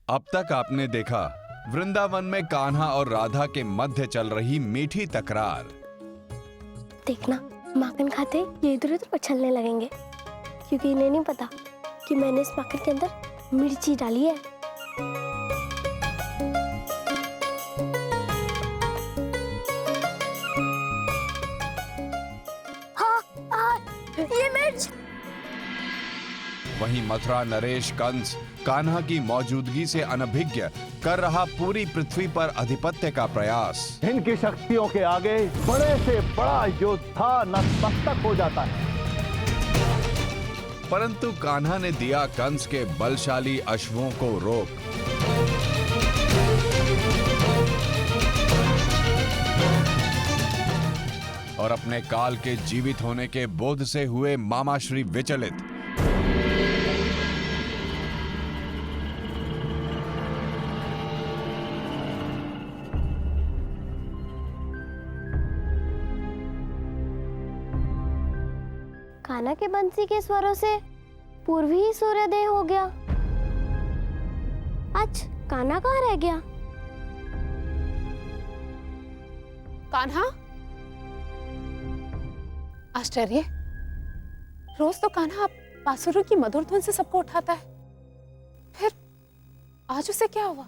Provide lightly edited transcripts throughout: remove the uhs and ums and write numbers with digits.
अब तक आपने देखा वृंदावन में कान्हा और राधा के मध्य चल रही मीठी तकरार। देखना, माखन खाते ये इधर उधर उछलने लगेंगे, क्योंकि इन्हें नहीं पता कि मैंने इस माखन के अंदर मिर्ची डाली है। हाँ, ये मिर्च। वहीं मथुरा नरेश कंस कान्हा की मौजूदगी से अनभिज्ञ कर रहा पूरी पृथ्वी पर अधिपत्य का प्रयास। इनकी शक्तियों के आगे बड़े से बड़ा योद्धा नतमस्तक हो जाता है। परंतु कान्हा ने दिया कंस के बलशाली अश्वों को रोक। और अपने काल के जीवित होने के बोध से हुए मामाश्री विचलित। कान्हा के बंसी के स्वरों से पूर्व ही सूर्योदय हो गया। आज कान्हा कहाँ रह गया? कान्हा? आश्चर्य, रोज तो कान्हा बांसुरी की मधुर धुन से सबको उठाता है, फिर आज उसे क्या हुआ?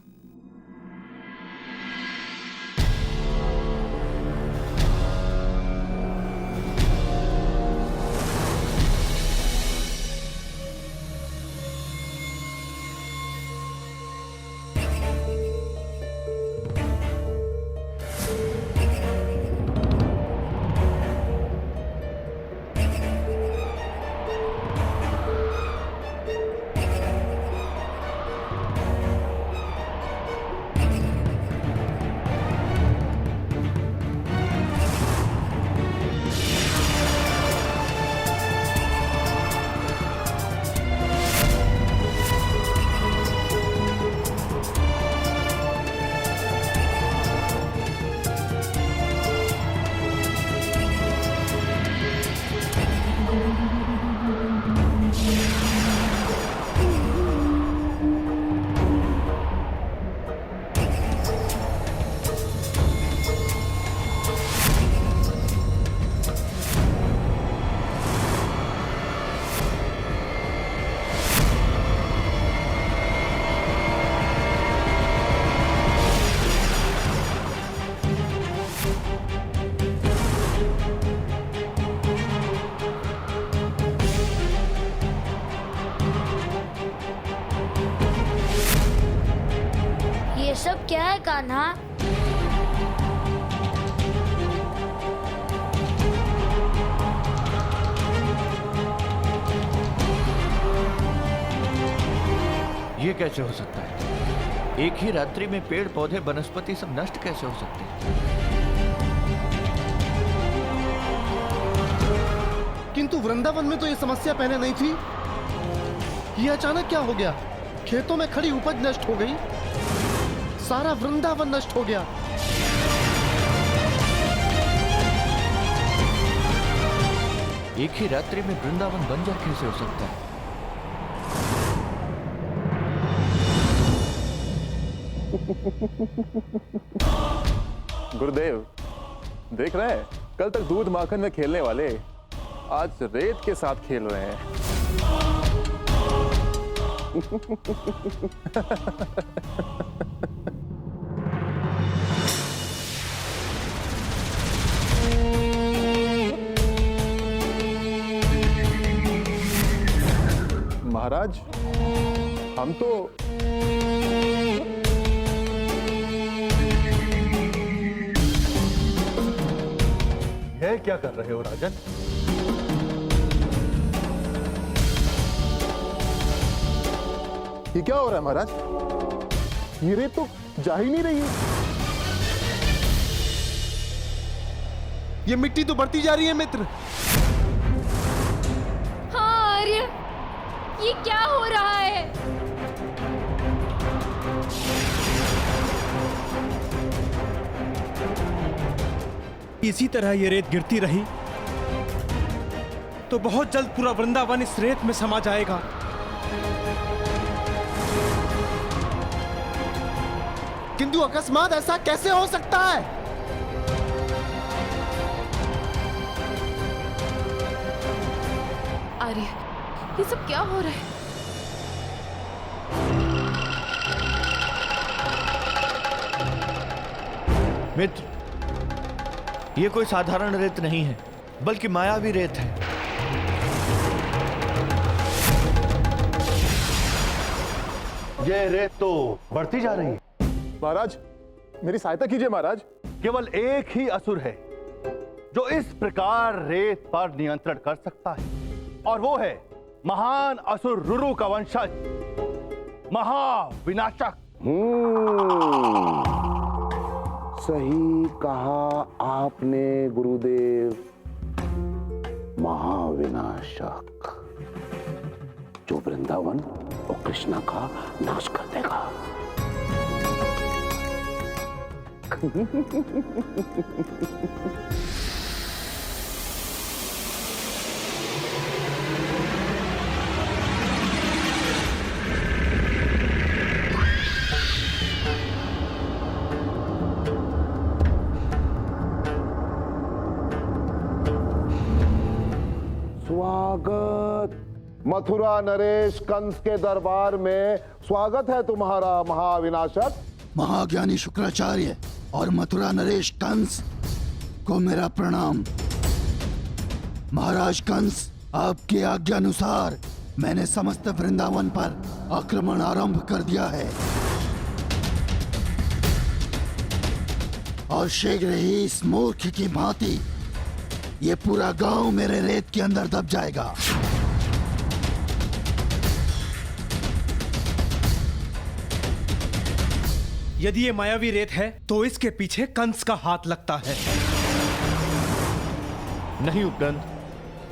ये सब क्या है कान्हा? ये कैसे हो सकता है? एक ही रात्रि में पेड़ पौधे वनस्पति सब नष्ट कैसे हो सकते हैं? किंतु वृंदावन में तो ये समस्या पहले नहीं थी। ये अचानक क्या हो गया? खेतों में खड़ी उपज नष्ट हो गई, सारा वृंदावन नष्ट हो गया। एक ही रात्रि में वृंदावन बंजर कैसे हो सकता है? गुरुदेव, देख रहे हैं, कल तक दूध माखन में खेलने वाले आज रेत के साथ खेल रहे हैं। महाराज, हम तो यह क्या कर रहे हो राजन? ये क्या हो रहा है महाराज? ये रेत तो जा ही नहीं रही है। ये मिट्टी तो बढ़ती जा रही है मित्र। हाँ आर्य, ये क्या हो रहा है? इसी तरह ये रेत गिरती रही तो बहुत जल्द पूरा वृंदावन इस रेत में समा जाएगा। किंतु अकस्मात ऐसा कैसे हो सकता है? आर्य, ये सब क्या हो रहा है? मित्र, ये कोई साधारण रेत नहीं है, बल्कि मायावी रेत है। ये रेत तो बढ़ती जा रही है। महाराज, मेरी सहायता कीजिए महाराज। केवल एक ही असुर है जो इस प्रकार रेत पर नियंत्रण कर सकता है, और वो है महान असुर रुरु का वंशज महाविनाशक। सही कहा आपने गुरुदेव, महाविनाशक, जो वृंदावन और कृष्णा का नाश कर देगा। स्वागत मथुरा नरेश कंस के दरबार में, स्वागत है तुम्हारा महाविनाशक। महाज्ञानी शुक्राचार्य और मथुरा नरेश कंस को मेरा प्रणाम। महाराज कंस, आपके आज्ञानुसार मैंने समस्त वृंदावन पर आक्रमण आरंभ कर दिया है और शीघ्र ही इस मूर्ख की भांति ये पूरा गांव मेरे रेत के अंदर दब जाएगा। यदि ये मायावी रेत है तो इसके पीछे कंस का हाथ लगता है। नहीं उपनंद,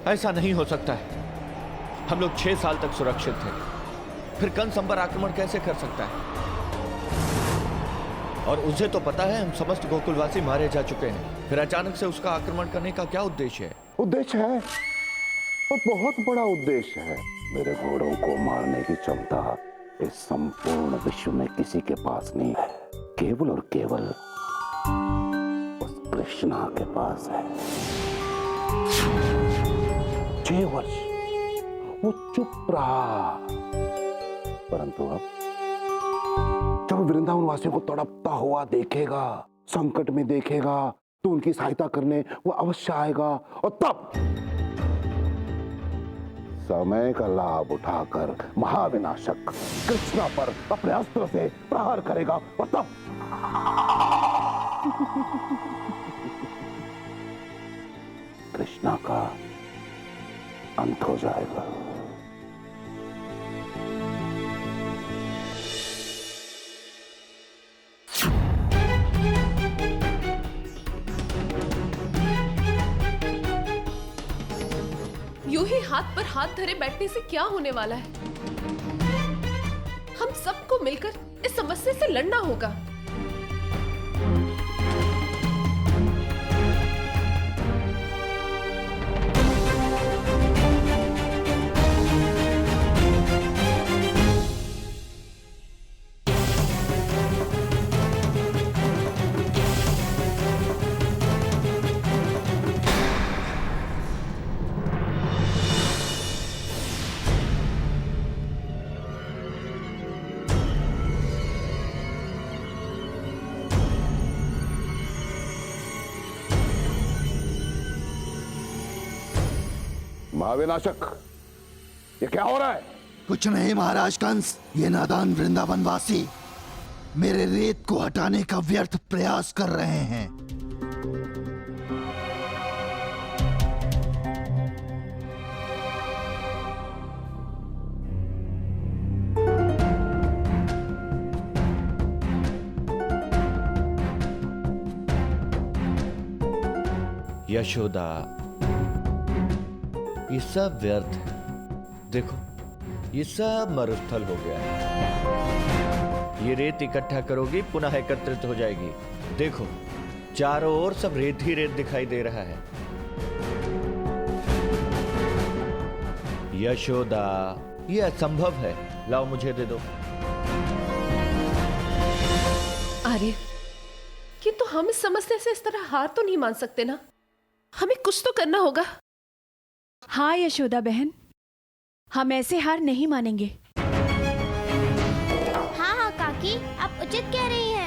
ऐसा नहीं हो सकता है। हम लोग 6 साल तक सुरक्षित थे, फिर कंस हम पर आक्रमण कैसे कर सकता है? और उसे तो पता है हम समस्त गोकुलवासी मारे जा चुके हैं, फिर अचानक से उसका आक्रमण करने का क्या उद्देश्य है? उद्देश्य है और बहुत बड़ा उद्देश्य है। मेरे घोड़ों को मारने की क्षमता इस संपूर्ण विश्व में किसी के पास नहीं है, केवल और केवल उस कृष्णा के पास है। 6 वर्ष वो चुप रहा, परंतु अब जब वृंदावन वासियों को तड़पता हुआ देखेगा, संकट में देखेगा, तो उनकी सहायता करने वो अवश्य आएगा, और तब समय का लाभ उठाकर महाविनाशक कृष्णा पर अपने अस्त्र से प्रहार करेगा, और तब कृष्णा का अंत हो जाएगा। यूं ही हाथ पर हाथ धरे बैठने से क्या होने वाला है? हम सबको मिलकर इस समस्या से लड़ना होगा। महाविनाशक, ये क्या हो रहा है? कुछ नहीं महाराज कंस, ये नादान वृंदावन वासी मेरे रेत को हटाने का व्यर्थ प्रयास कर रहे हैं। यशोदा, ये सब व्यर्थ है। देखो, ये सब मरुस्थल हो गया है। ये रेत इकट्ठा करोगी, पुनः एकत्रित हो जाएगी। देखो, चारों ओर सब रेत ही रेत दिखाई दे रहा है। यशोदा, ये असंभव है। लाओ, मुझे दे दो। आर्य, किंतु हम इस समस्या से इस तरह हार तो नहीं मान सकते ना। हमें कुछ तो करना होगा। हाँ यशोदा बहन, हम ऐसे हार नहीं मानेंगे। हाँ हाँ काकी, आप उचित कह रही हैं।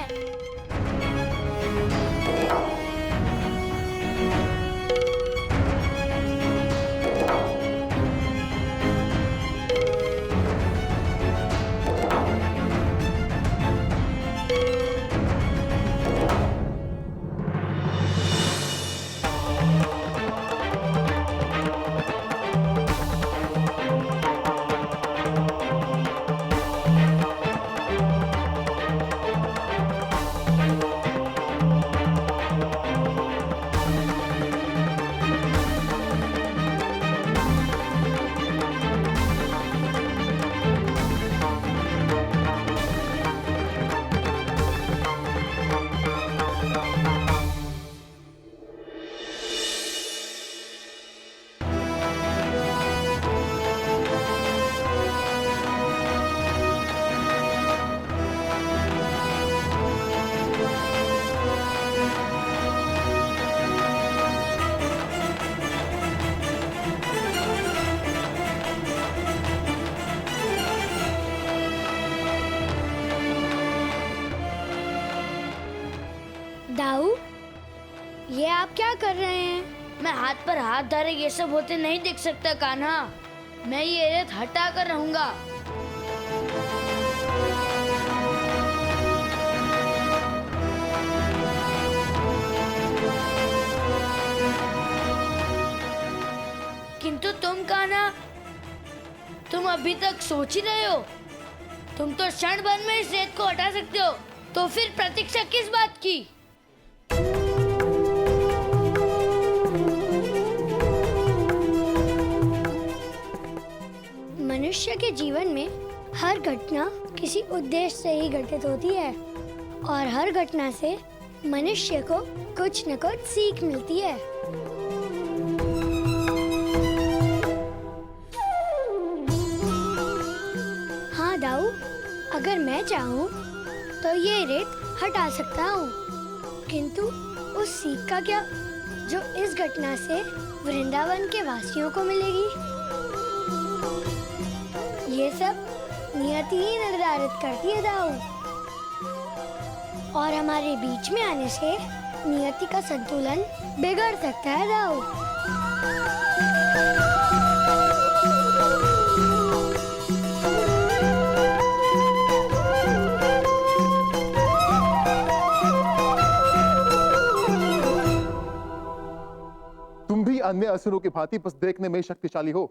दाऊ, ये आप क्या कर रहे हैं? मैं हाथ पर हाथ धरे ये सब होते नहीं देख सकता कान्हा। मैं ये रेत हटा कर रहूंगा। किंतु तुम कान्हा, तुम अभी तक सोच ही रहे हो। तुम तो क्षण भर में इस रेत को हटा सकते हो, तो फिर प्रतीक्षा किस बात की? मनुष्य के जीवन में हर घटना किसी उद्देश्य से ही घटित होती है और हर घटना से मनुष्य को कुछ न कुछ सीख मिलती है। हाँ दाऊ, अगर मैं चाहूँ तो ये रेत हटा सकता हूँ, किंतु उस सीख का क्या जो इस घटना से वृंदावन के वासियों को मिलेगी? ये सब नियति ही निर्धारित करती है दाऊ, और हमारे बीच में आने से नियति का संतुलन बिगड़ सकता है दाऊ। तुम भी अन्य असुरों की भांति बस देखने में शक्तिशाली हो।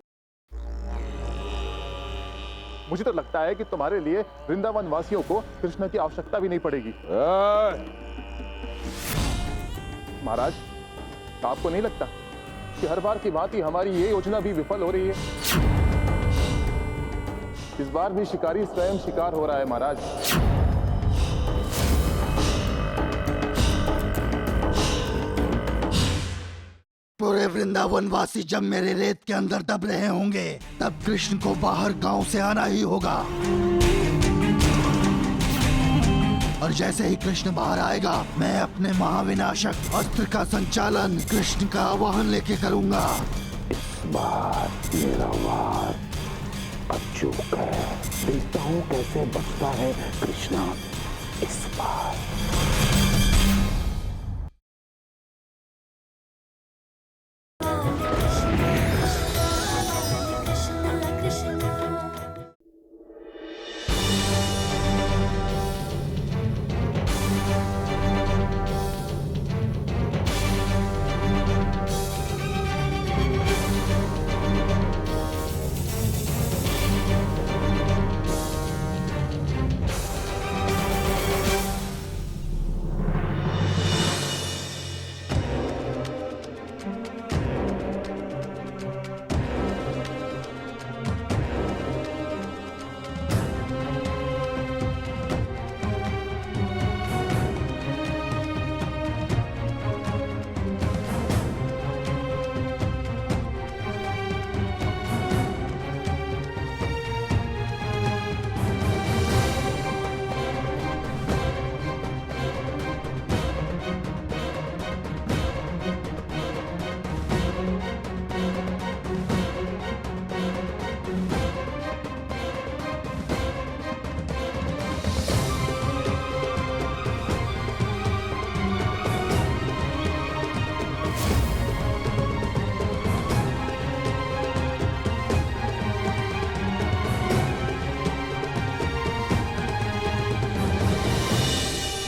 मुझे तो लगता है कि तुम्हारे लिए वृंदावन वासियों को कृष्ण की आवश्यकता भी नहीं पड़ेगी। महाराज, आपको नहीं लगता कि हर बार की भांति हमारी ये योजना भी विफल हो रही है? इस बार भी शिकारी स्वयं शिकार हो रहा है महाराज। पूरे वृंदावन वासी जब मेरे रेत के अंदर दब रहे होंगे, तब कृष्ण को बाहर गांव से आना ही होगा। और जैसे ही कृष्ण बाहर आएगा, मैं अपने महाविनाशक अस्त्र का संचालन कृष्ण का आवाहन लेके करूंगा। इस बार मेरा वार अचूक है। देखता हूँ कैसे बचता है कृष्णा इस बार।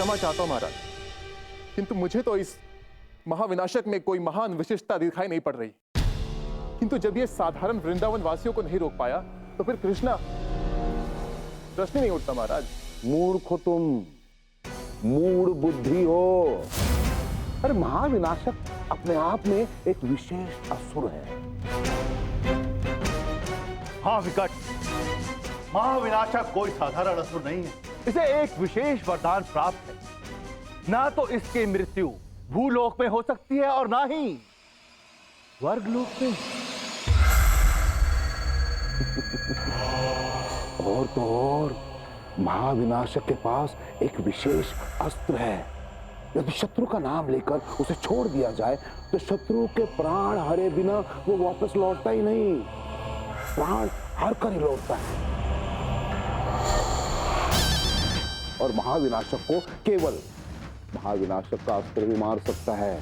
क्षमा चाहता हूं महाराज, किंतु मुझे तो इस महाविनाशक में कोई महान विशिष्टता दिखाई नहीं पड़ रही। किंतु जब ये साधारण वृंदावन वासियों को नहीं रोक पाया तो फिर कृष्णा, प्रश्न नहीं उठता महाराज। मूर्ख हो तुम, मूढ़ बुद्धि हो। अरे महाविनाशक अपने आप में एक विशेष असुर है। हाँ विकट, महाविनाशक कोई साधारण असुर नहीं है। इसे एक विशेष वरदान प्राप्त है। ना तो इसकी मृत्यु भूलोक में हो सकती है और ना ही स्वर्गलोक में। और तो और महाविनाशक के पास एक विशेष अस्त्र है। यदि शत्रु का नाम लेकर उसे छोड़ दिया जाए तो शत्रु के प्राण हरे बिना वो वापस लौटता ही नहीं, प्राण हर कर ही लौटता है। और महाविनाशक को केवल महाविनाशक का अस्त्र भी मार सकता है,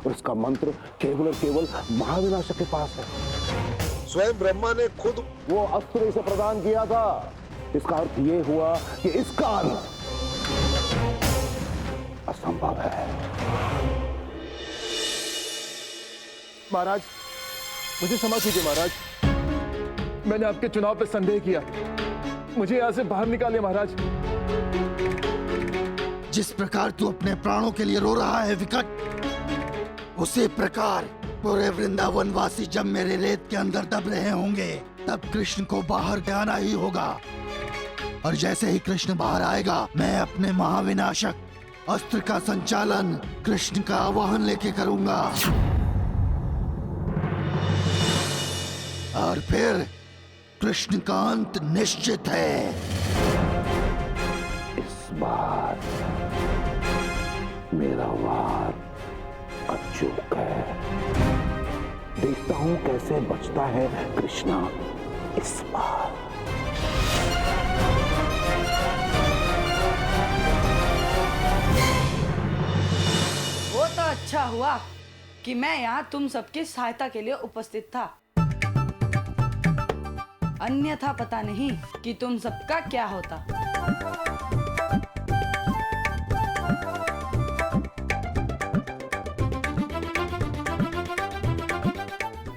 और इसका मंत्र केवल और केवल महाविनाशक के पास है। स्वयं ब्रह्मा ने खुद वो अस्त्र इसे प्रदान किया था। इसका अर्थ ये हुआ कि इसका अंत असंभव है। महाराज मुझे क्षमा कीजिए महाराज, मैंने आपके चुनाव पर संदेह किया, मुझे यहां से बाहर निकाले महाराज। जिस प्रकार तू अपने प्राणों के लिए रो रहा है विकट, उसी प्रकार पूरे वृंदावन वासी जब मेरे रेत के अंदर दब रहे होंगे तब कृष्ण को बाहर आना ही होगा। और जैसे ही कृष्ण बाहर आएगा, मैं अपने महाविनाशक अस्त्र का संचालन कृष्ण का आवाहन लेके करूंगा, और फिर कृष्ण का अंत निश्चित है। इस बार मेरा वार अचूक है। देखता हूं कैसे बचता है कृष्णा इस बार। वो तो अच्छा हुआ कि मैं यहाँ तुम सबकी सहायता के लिए उपस्थित था, अन्यथा पता नहीं कि तुम सबका क्या होता।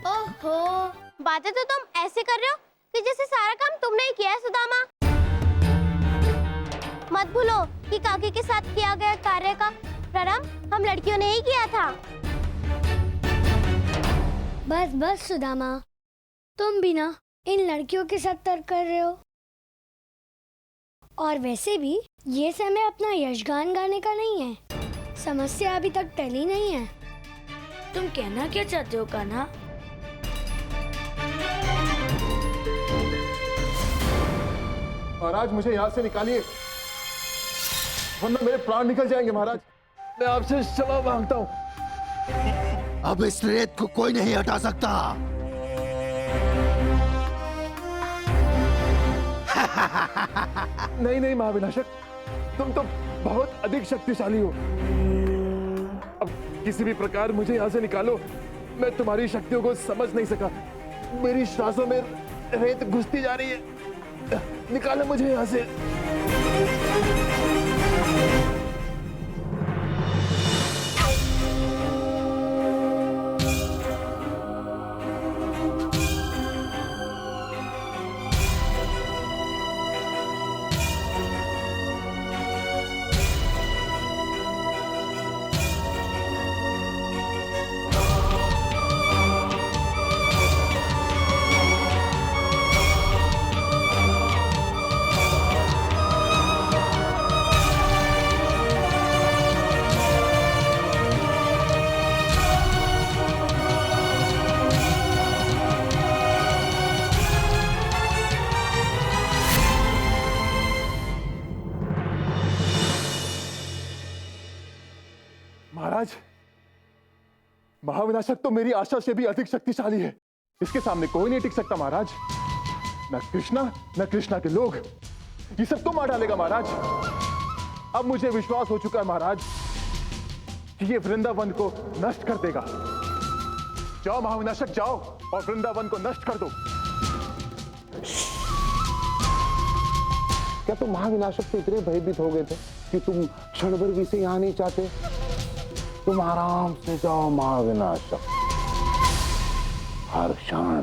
ओहो, बातें तो तुम ऐसे कर रहे हो कि जैसे सारा काम तुमने ही किया है सुदामा। मत भूलो कि काकी के साथ किया गया कार्य का प्रारंभ हम लड़कियों ने ही किया था। बस बस सुदामा, तुम भी ना इन लड़कियों के साथ तर्क कर रहे हो। और वैसे भी ये समय अपना यशगान गाने का नहीं है, समस्या अभी तक टली नहीं है। तुम कहना क्या चाहते हो कान्हा? महाराज मुझे यहाँ से निकालिए, वरना मेरे प्राण निकल जाएंगे। महाराज मैं आपसे क्षमा मांगता हूँ। अब इस रेत को कोई नहीं हटा सकता। नहीं नहीं महाविनाशक, तुम तो बहुत अधिक शक्तिशाली हो। अब किसी भी प्रकार मुझे यहाँ से निकालो, मैं तुम्हारी शक्तियों को समझ नहीं सका। मेरी श्वासों में रेत घुसती जा रही है, निकालो मुझे यहाँ से। महाराज महाविनाशक तो मेरी आशा से भी अधिक शक्तिशाली है, इसके सामने कोई नहीं टिक सकता। महाराज न कृष्णा न कृष्णा के लोग, ये सब तो मार डालेगा। महाराज अब मुझे विश्वास हो चुका है महाराज कि ये वृंदावन को नष्ट कर देगा। जाओ महाविनाशक, जाओ और वृंदावन को नष्ट कर दो। क्या तुम महाविनाशक से इतने भयभीत हो गए थे कि तुम क्षण भर भी से यहाँ नहीं चाहते? तुम आराम से जाओ महाविनाशक। हर क्षण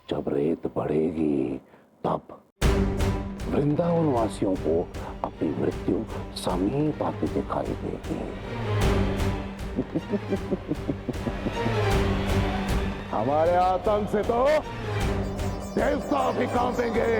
जब रेत बढ़ेगी तब वृंदावन वासियों को अपनी मृत्यु समीप आती दिखाई देगी। हमारे आतंक से तो देवता भी कांपेंगे।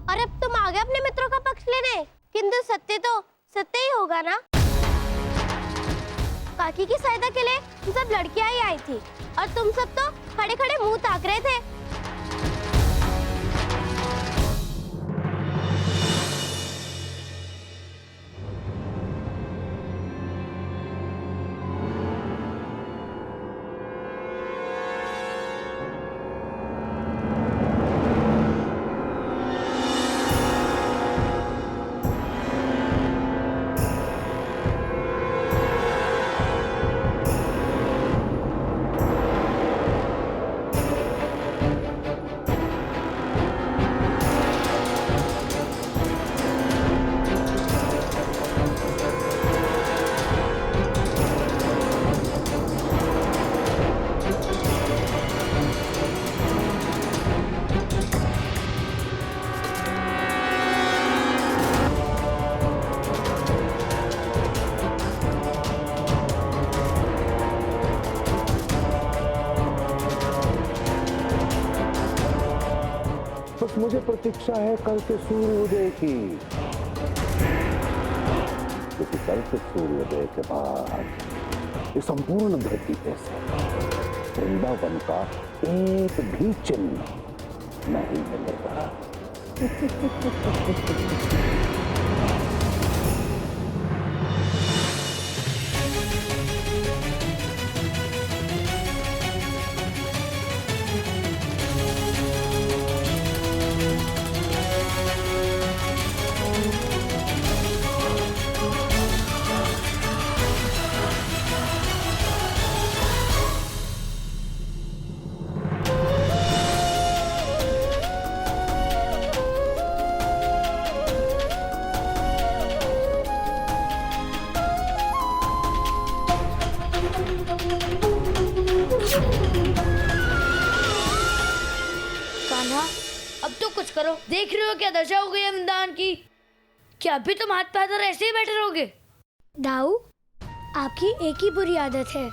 और अब तुम आ गए अपने मित्रों का पक्ष लेने, किंतु सत्य तो सत्य ही होगा ना। काकी की सहायता के लिए हम सब लड़कियां ही आई थी और तुम सब तो खड़े खड़े मुंह ताक रहे थे। बस मुझे प्रतीक्षा है कल के सूर्योदय की, क्योंकि कल के सूर्योदय के बाद ये संपूर्ण धरती पे से वृंदावन का एक भी चिन्ह नहीं मिलेगा। अब तो कुछ करो। देख रहे हो क्या दशा हो गई है वृंदावन की। क्या अभी तुम हाथ पैदल ऐसे ही बैठे रहोगे? दाऊ, आपकी एक ही बुरी आदत है,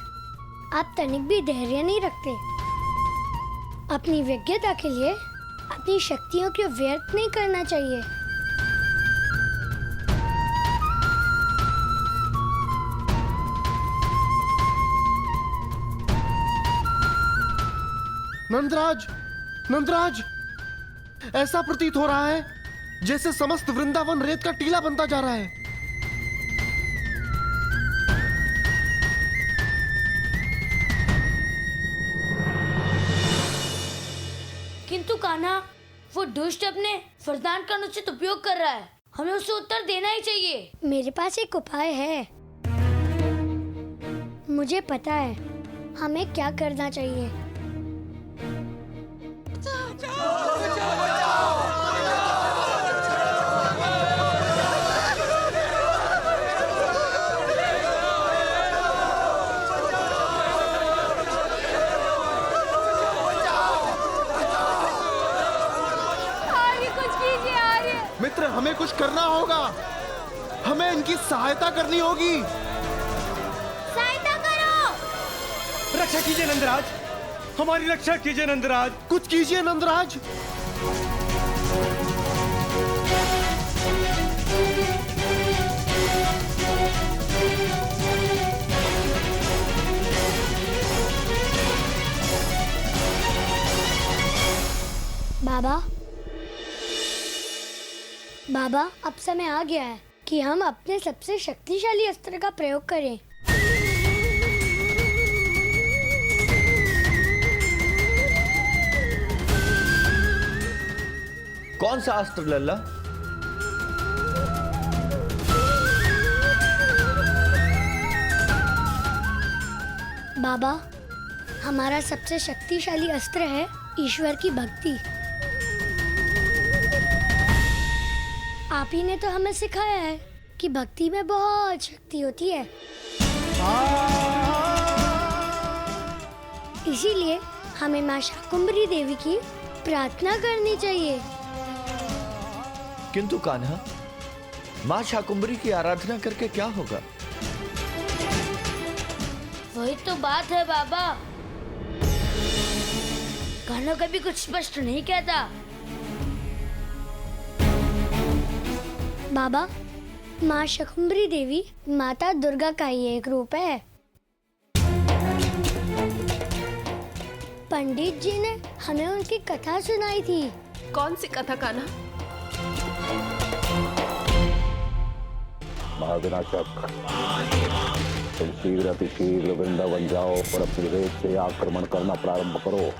आप तनिक भी धैर्य नहीं रखते। अपनी विज्ञता के लिए अपनी शक्तियों को व्यर्थ नहीं करना चाहिए। नंदराज, नंदराज, ऐसा प्रतीत हो रहा है जैसे समस्त वृंदावन रेत का टीला बनता जा रहा है। किंतु कान्हा, वो दुष्ट अपने वरदान का अनुचित उपयोग कर रहा है। हमें उसे उत्तर देना ही चाहिए। मेरे पास एक उपाय है। मुझे पता है हमें क्या करना चाहिए। मित्र, हमें कुछ करना होगा। हमें इनकी सहायता करनी होगी। सहायता करो। रक्षा कीजिए नंदराज, हमारी रक्षा कीजिए नंदराज। कुछ कीजिए नंदराज। बाबा, बाबा, अब समय आ गया है कि हम अपने सबसे शक्तिशाली अस्त्र का प्रयोग करें। कौन सा अस्त्र लल्ला? बाबा, हमारा सबसे शक्तिशाली अस्त्र है ईश्वर की भक्ति। आप ही ने तो हमें सिखाया है कि भक्ति में बहुत शक्ति होती है। इसीलिए हमें माँ शाकुंभरी देवी की प्रार्थना करनी चाहिए। किंतु कान्हा, माँ शाकुंभरी की आराधना करके क्या होगा? वही तो बात है बाबा, कान्हा कभी कुछ स्पष्ट नहीं कहता। बाबा, माँ शाकुंभरी देवी माता दुर्गा का ही एक रूप है। पंडित जी ने हमें उनकी कथा सुनाई थी। कौन सी कथा कान्हा? महाविनाशक, तुम शीघ्र अतिशीघ्र वृंदावन जाओ और अपने रेत से आक्रमण करना प्रारंभ करो।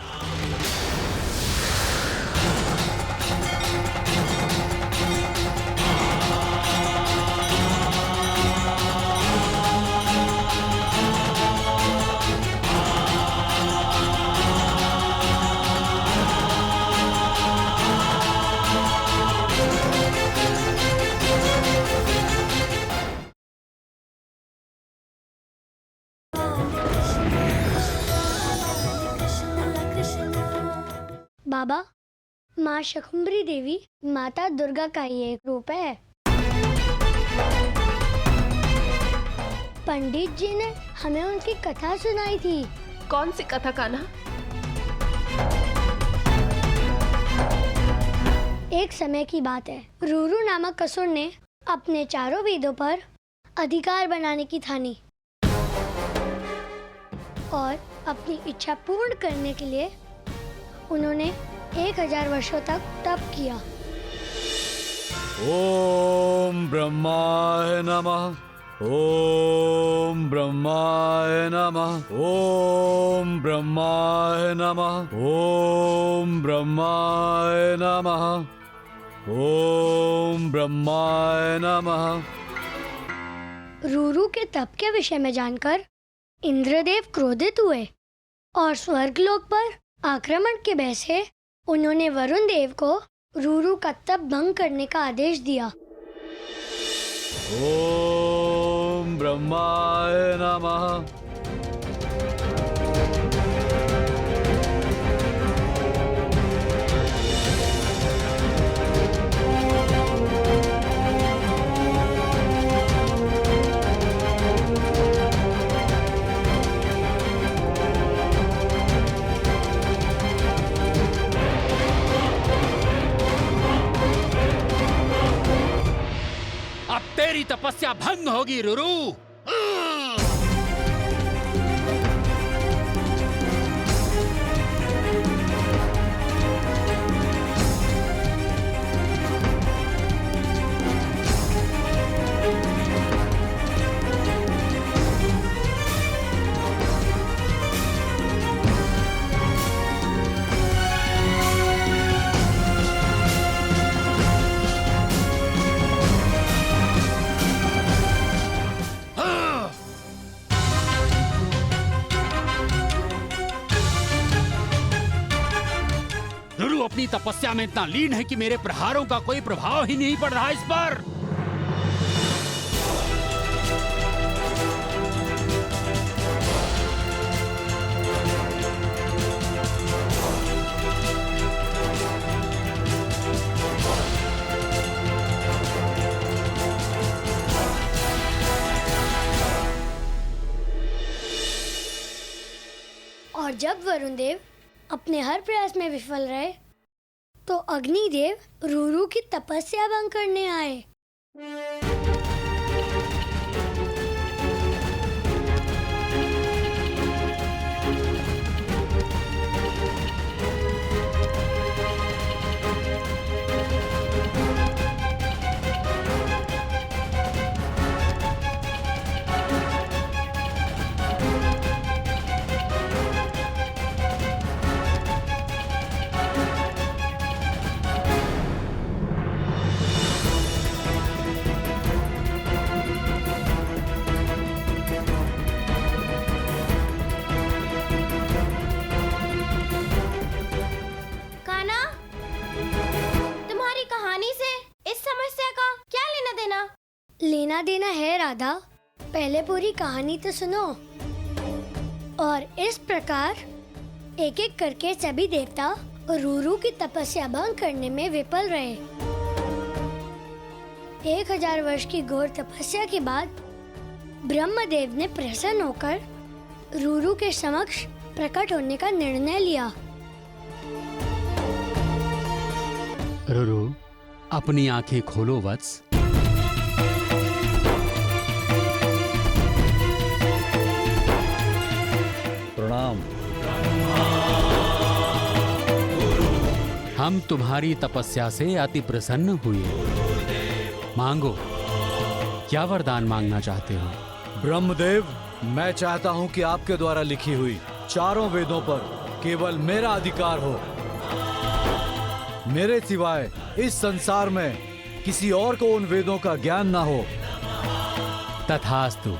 बाबा, माँ शाकुंभरी देवी माता दुर्गा का ही एक रूप है। पंडित जी ने हमें उनकी कथा सुनाई थी। कौन सी कथा कान्हा? एक समय की बात है, रूरू नामक असुर ने अपने चारों वेदों पर अधिकार बनाने की ठानी और अपनी इच्छा पूर्ण करने के लिए उन्होंने 1000 वर्षों तक तप किया। ओम ब्रह्माय नमः, ओम ब्रह्माय नमः, ओम ब्रह्माय नमः, ओम ब्रह्माय नमः, ओम ब्रह्माय नमः। रूरू के तप के विषय में जानकर इंद्रदेव क्रोधित हुए और स्वर्गलोक पर आक्रमण के भय से उन्होंने वरुण देव को रूरू का तप भंग करने का आदेश दिया। ओम ब्रह्माय नमः। अब तेरी तपस्या भंग होगी रूरू। अपनी तपस्या में इतना लीन है कि मेरे प्रहारों का कोई प्रभाव ही नहीं पड़ रहा इस पर। और जब वरुण देव अपने हर प्रयास में विफल रहे तो अग्निदेव रूरू की तपस्या भंग करने आए। लेना देना है राधा, पहले पूरी कहानी तो सुनो। और इस प्रकार एक एक करके सभी देवता रूरू की तपस्या भंग करने में विफल रहे। 1000 वर्ष की घोर तपस्या के बाद ब्रह्मदेव ने प्रसन्न होकर रूरू के समक्ष प्रकट होने का निर्णय लिया। रुरु, अपनी आंखें खोलो वत्स। प्रणाम। हम तुम्हारी तपस्या से अति प्रसन्न हुए। मांगो, क्या वरदान मांगना चाहते हो? ब्रह्मदेव, मैं चाहता हूं कि आपके द्वारा लिखी हुई 4 वेदों पर केवल मेरा अधिकार हो। मेरे सिवाय इस संसार में किसी और को उन वेदों का ज्ञान ना हो। तथास्तु।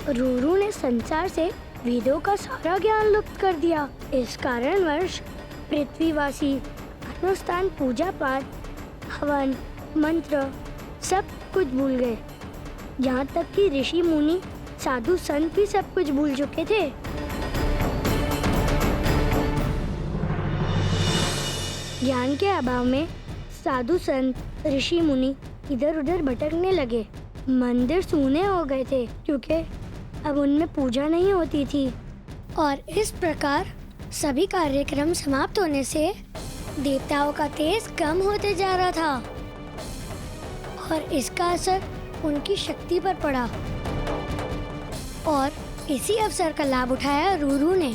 रूरू ने संसार से वेदों का सारा ज्ञान लुप्त कर दिया। इस कारणवश पृथ्वीवासी अनुष्ठान, पूजा पाठ, हवन, मंत्र सब कुछ भूल गए। यहाँ तक कि ऋषि मुनि, साधु संत भी सब कुछ भूल चुके थे। ज्ञान के अभाव में साधु संत, ऋषि मुनि इधर उधर भटकने लगे। मंदिर सूने हो गए थे क्योंकि अब उनमें पूजा नहीं होती थी। और इस प्रकार सभी कार्यक्रम समाप्त होने से देवताओं का तेज कम होते जा रहा था और इसका असर उनकी शक्ति पर पड़ा। और इसी अवसर का लाभ उठाया रूरू ने।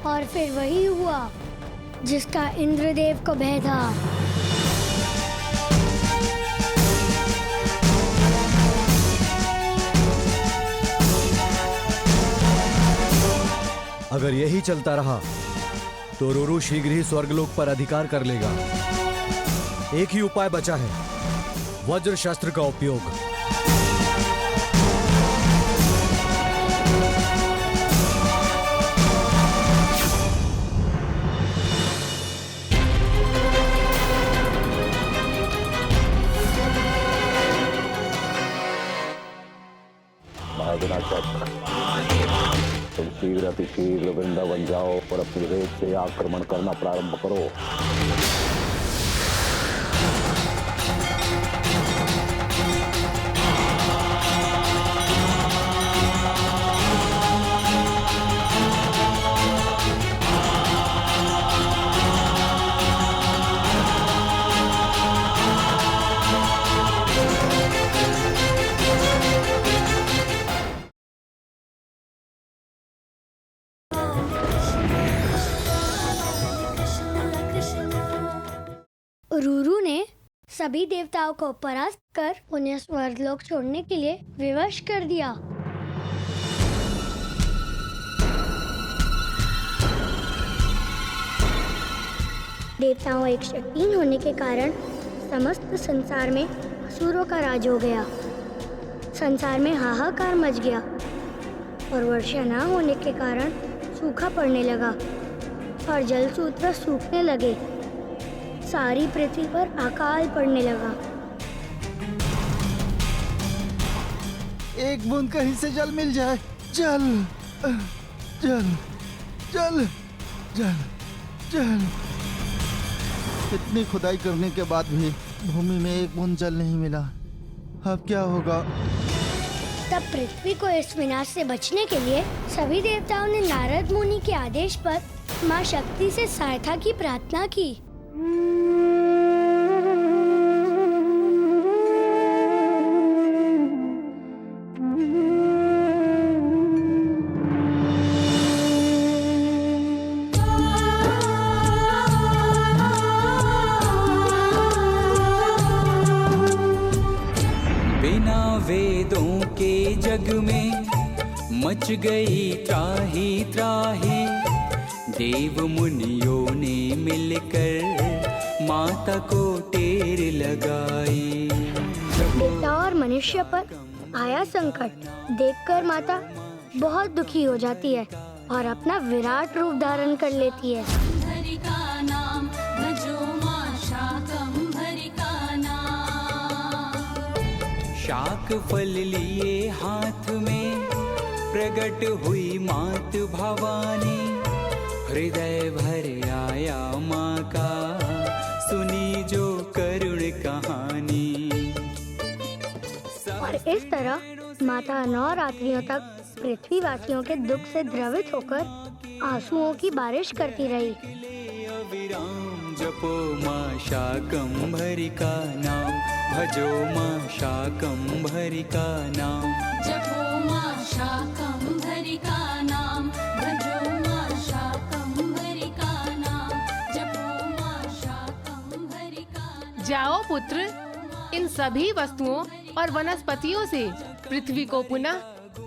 और फिर वही हुआ जिसका इंद्रदेव को भय था। अगर यही चलता रहा तो रूरू शीघ्र ही स्वर्गलोक पर अधिकार कर लेगा। एक ही उपाय बचा है, वज्र शस्त्र का उपयोग। तुम शीघ्र अतिशीघ्र वृंदावन जाओ और अपनी रेत से आक्रमण करना प्रारंभ करो। रूरू ने सभी देवताओं को परास्त कर उन्हें स्वर्गलोक छोड़ने के लिए विवश कर दिया। देवताओं एक शक्तिहीन होने के कारण समस्त संसार में असुरों का राज हो गया। संसार में हाहाकार मच गया और वर्षा न होने के कारण सूखा पड़ने लगा और जल सूत्र सूखने लगे। सारी पृथ्वी पर अकाल पड़ने लगा। एक बूंद कहीं से जल मिल जाए। जल जल जल जल जल। इतनी खुदाई करने के बाद भी भूमि में एक बूंद जल नहीं मिला। अब क्या होगा? तब पृथ्वी को इस विनाश से बचने के लिए सभी देवताओं ने नारद मुनि के आदेश पर माँ शक्ति से सहायता की प्रार्थना की। वेदों के जग में मच गई त्राही त्राही। देव मुनियों ने मिलकर माता को टेर लगाई। देवता और मनुष्य पर आया संकट देखकर माता बहुत दुखी हो जाती है और अपना विराट रूप धारण कर लेती है। हरि का नाम भजो मां शाकंभरी का नाम। शाक फल लिए हाथ में प्रकट हुई मात भवानी, हृदय भर आया माँ का सुनी जो करुण कहानी। और इस तरह माता 9 रात्रियों तक पृथ्वीवासियों के दुख से द्रवित होकर आंसुओं की बारिश करती रही। अविराम जपो माँ शाकंभरी का नाम, भजो माँ शाकंभरी का नाम। जपो मां शाकंभरी का नाम, भजो मां शाकंभरी का नाम। जपो मां शाकंभरी का नाम। जाओ पुत्र, इन सभी वस्तुओं और वनस्पतियों से पृथ्वी को पुनः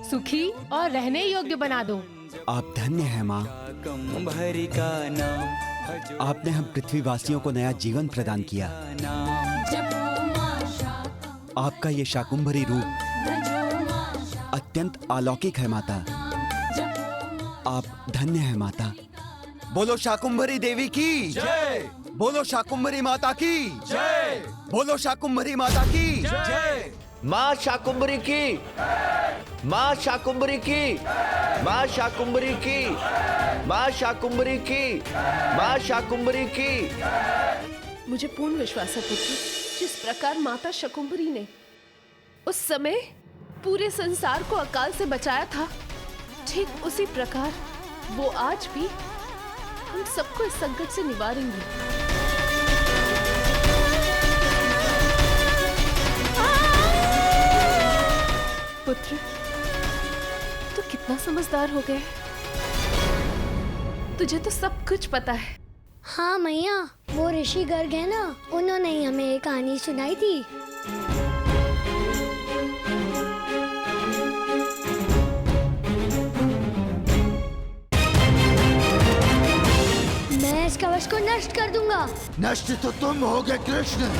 सुखी और रहने योग्य बना दो। आप धन्य हैं माँ। शाकंभरी का नाम, आपने हम पृथ्वीवासियों को नया जीवन प्रदान किया। जपो मां शाकंभरी, आपका ये शाकुंभरी रूप भजो मां अत्यंत अलौकिक है माता। आप धन्य हैं माता। बोलो शाकुंभरी देवी की जय, बोलो शाकुंभरी माता की जय, बोलो शाकुंभरी माता की जय। माँ शाकुंभरी की, माँ शाकुंभरी की, माँ शाकुंभरी की, माँ शाकुंभरी की, माँ शाकुंभरी की। मुझे पूर्ण विश्वास है पुत्र, जिस प्रकार माता शाकुंभरी ने उस समय पूरे संसार को अकाल से बचाया था, ठीक उसी प्रकार वो आज भी हम सबको इस संकट से निवारेंगी। पुत्र, तू कितना समझदार हो गया। तुझे तो सब कुछ पता है। हाँ मैया, वो ऋषि गर्ग है ना, उन्होंने ही हमें एक कहानी सुनाई थी। मैं इस कवच को नष्ट कर दूंगा। नष्ट तो तुम होगे कृष्ण।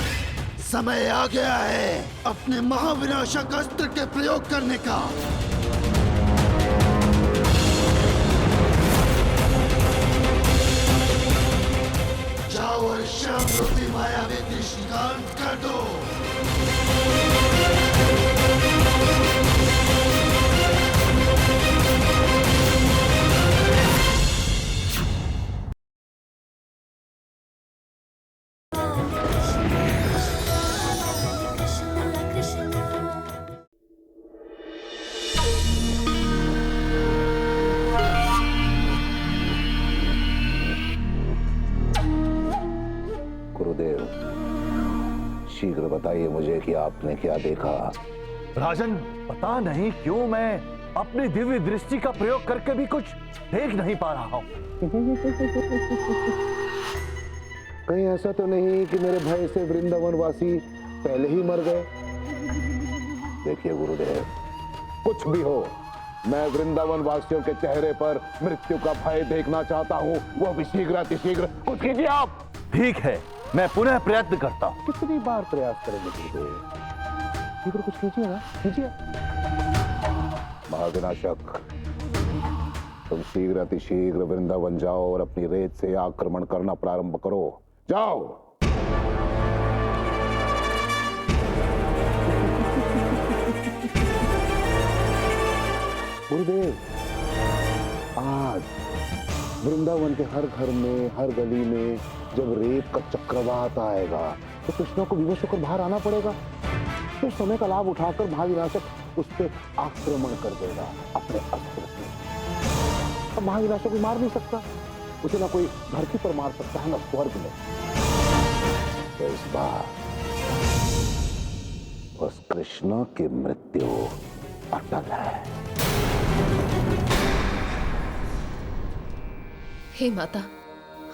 समय आ गया है अपने महाविनाशक अस्त्र के प्रयोग करने का। जाओ और श्याम रूपी मायावी कृष्ण का अंत कर दो। गुरुदेव, शीघ्र बताइए मुझे कि आपने क्या देखा। राजन, पता नहीं क्यों मैं अपनी दिव्य दृष्टि का प्रयोग करके भी कुछ देख नहीं पा रहा हूँ। कहीं ऐसा तो नहीं कि मेरे भय से वृंदावन वासी पहले ही मर गए। देखिए गुरुदेव, कुछ भी हो, मैं वृंदावन वासियों के चेहरे पर मृत्यु का भय देखना चाहता हूँ, वो भी शीघ्र। कुछ कीजिए आप। ठीक है, मैं पुनः प्रयत्न करता हूँ। कितनी बार प्रयास करेंगे गुरुदेव? शीघ्र कुछ कीजिए ना, कीजिए। महाविनाशक, तुम शीघ्र अतिशीघ्र वृंदावन जाओ और अपनी रेत से आक्रमण करना प्रारंभ करो। जाओ। गुरुदेव, आज वृंदावन के हर घर में, हर गली में जब रेत का चक्रवात आएगा तो कृष्णा को विवश होकर बाहर आना पड़ेगा। तो समय का लाभ उठाकर महाविनाशक उस पर आक्रमण कर देगा अपने अस्त्र से। अब महाविनाशक को मार नहीं सकता, उसे ना कोई धरती पर मार सकता है, ना स्वर्ग में। तो इस बार उस कृष्ण की मृत्यु अटल है। हे माता,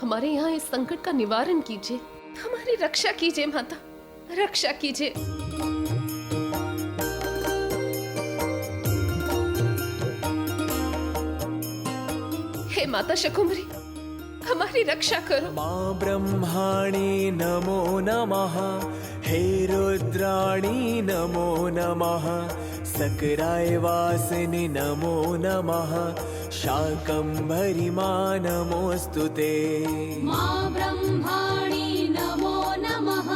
हमारे यहाँ इस संकट का निवारण कीजिए, हमारी रक्षा कीजिए माता, रक्षा कीजिए। हे माता शाकुंभरी, हमारी रक्षा करो। माँ ब्रह्माणी नमो नमः, हे रुद्राणी नमो नमः, सकराय वासिनि नमो नमः शाकम्भरी मां नमोऽस्तु ते मां ब्रह्माणि नमो नमः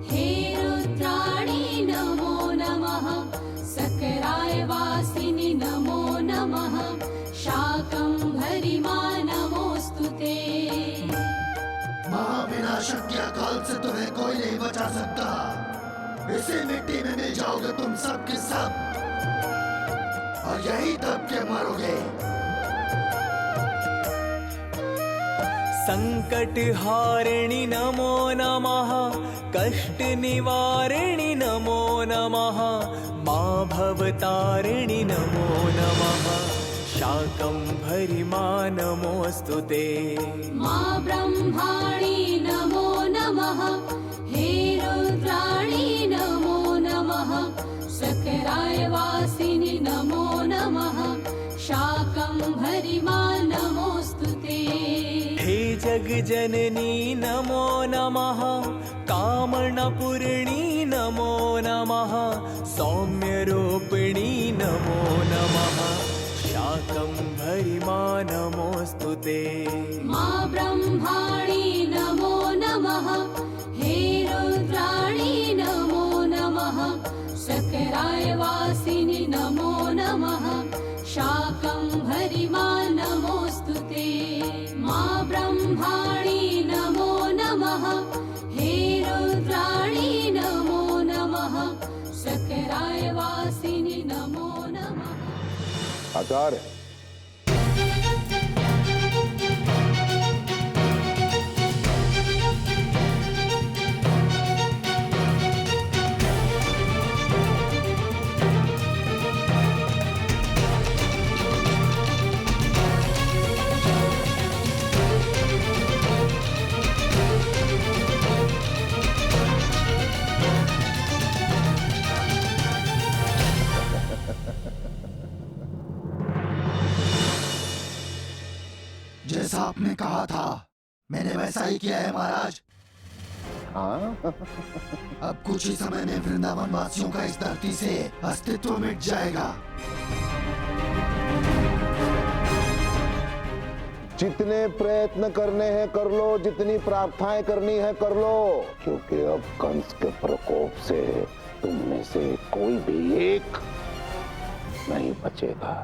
हे रुद्राणि नमो नमः सकराय वासिनि नमो नमः शाकम्भरी मां नमोऽस्तु ते। महाविनाशक के अकाल से तुम्हें कोई नहीं बचा सकता। इसी मिट्टी में मिल जाओगे तुम सब के सब, और यही दब के मरोगे। संकट हारिणि नमो नमः कष्ट निवारिणि नमो नमः मां भवतारिणि नमो नमः शाकम्भरी मां नमोऽस्तु ते मां ब्रह्माणि नमो नमः हे रुद्राणि नमो नमः सकराय वासिनि नमो नमः शाकम्भरी मां नमोऽस्तु ते। हे जग जननी नमो नमः कामणपूर्णी नमो नमः सौम्य रूपिणी नमो नमः शाकम्भरी मां नमोऽस्तु ते मां ब्रह्माणि नमो नमः हे रुद्राणि नमो नमः सकराय वासिनि नमो नमः शाकम्भरी मां नमोऽस्तु ते मां ब्रह्माणि नमो नमः हे रुद्राणि नमो नमः सकराय वासिनि नमो नमः। आचार्य, जैसा आपने कहा था मैंने वैसा ही किया है महाराज। हाँ? अब कुछ ही समय में वृंदावन वासियों का इस धरती से अस्तित्व मिट जाएगा। जितने प्रयत्न करने हैं कर लो, जितनी प्रार्थनाएं करनी है कर लो, क्योंकि अब कंस के प्रकोप से तुम में से कोई भी एक नहीं बचेगा।